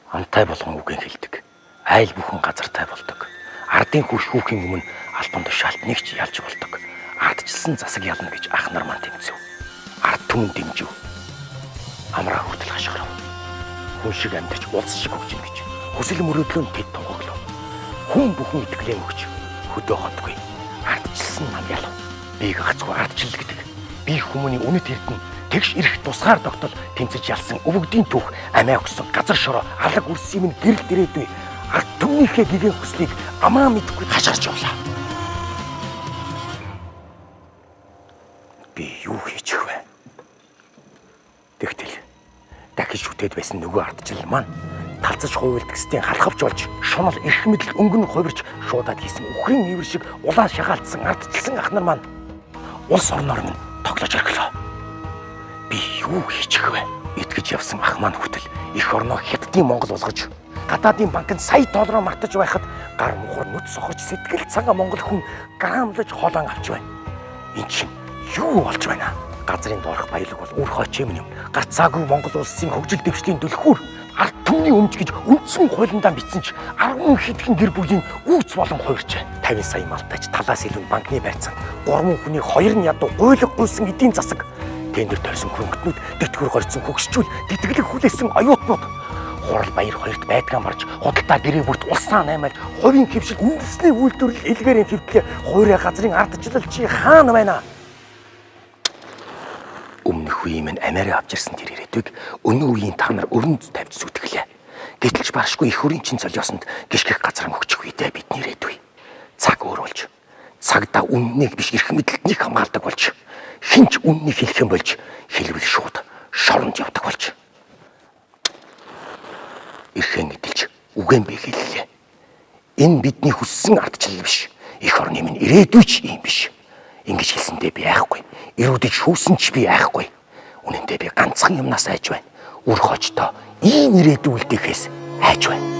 Амтай болгон үгэн хэлдэг. Айл бүхэн газартай болдог. Ардын хөвшүүхийн өмнө албан тушаалт нэг ч ялж болдог. Ардчилсан засаг ялна гэж ах нар маань тэмцэв. Ард түмэн дэмжив. Амраа хүртэл хашгирав. Хүн шиг амьдарч улс шиг хөгжим гэж хүсэл мөрөөдлөө тэд тунгаглав. Хүн бүхэн итгэлээ өгч хөдөө хотгүй. Ардчилсан нам ялав. Бийг гацгүй ардчил гэдэг. Би хүмүүний үнэт эрдэнэ тэгш ирэх тусгаар тогтол тэмцэж ялсан өвөгдийн түүх амиа өгсөн газар шороо алаг үрс юм гэрэл дэрээдүй ард түмнийхээ гэгэн хүслийг амаа мэдгүй хашгирч явлаа. Би юу хийчих вэ? Тэгтэл дахиж шүтээд байсан нөгөө ардчил маань талцаж хуйлдагсдын халахвч болж шунал эрх мэдэл өнгөн хувирч шуудаад хийсэн үхрийн ивэр шиг улаан шагаалтсан ардчилсан ах нар маань улс орноор минь тоглож орхилоо. Би юу хийчих вэ? Итгэж явсан ах маань хүртэл эх орноо хятадын Монгол болгож гадаадын банкнд сая доллараар мартаж байхад гар мухар нүд сохорч сэтгэл цагаа Монгол хүн гаамлаж холоон авч байна. Энд чинь юу болж байна? Газрын доорх баялаг бол үр хойч юм. Гарцаагүй Монгол улсын хөгжил дэвшлийн түлхүүр ард түмний өмч гэж үндсэн хуулиндаа бичсэн ч 10 хэдхэн гэр бүлийн үүс болон хувирч 50 сая малтайч талаас илүү банкны байрцаанд 3 хүний 2 нь ядуу гуйлаг гуйсан эдийн засаг тендер тавьсан хөнгөтнүүд тэтгэвэр горьцсон хөгшчүүл тэтгэлэг хүлээсэн оюутнууд хурал баяр хоёрт байдгаан барж худалдаа гэрээ бүрт улсаа наймаад хувийн хөвшил үндэсний үйлдвэрлэл илгээрийн хэвтлээ хуурай газрын ардчлал чи хаана байна? Өмнөх үеийн минь Америк авч ирсэн тэр ирээдүйг өнөө үеийн та нар өрөнд тавьж зүтгэлээ. Гэтэл баршгүй их хөрийн чин золиосонд гიშгэх газар мөгчих үедээ бидний ирээдүй. Цаг өөр болж, цагдаа үннийг биш эрх мэдэлтнийг хамгаалдаг болж, хинч үннийг хэлэх юм болж, хэлбэл шууд шоронд явдаг болж. Эрхэн эдэлж үгэн бэ хэллээ. Энэ бидний хүссэн ардчлал биш. Их орны минь ирээдүй ч юм биш. Ингэж хэлсэндээ би айхгүй. Ирүүдэж шүүсэн ч би айхгүй. Үнэндээ би ганцхан юмнаас айж байна. Үр хождоо ийм ирээдүй үлдээхээс айж байна.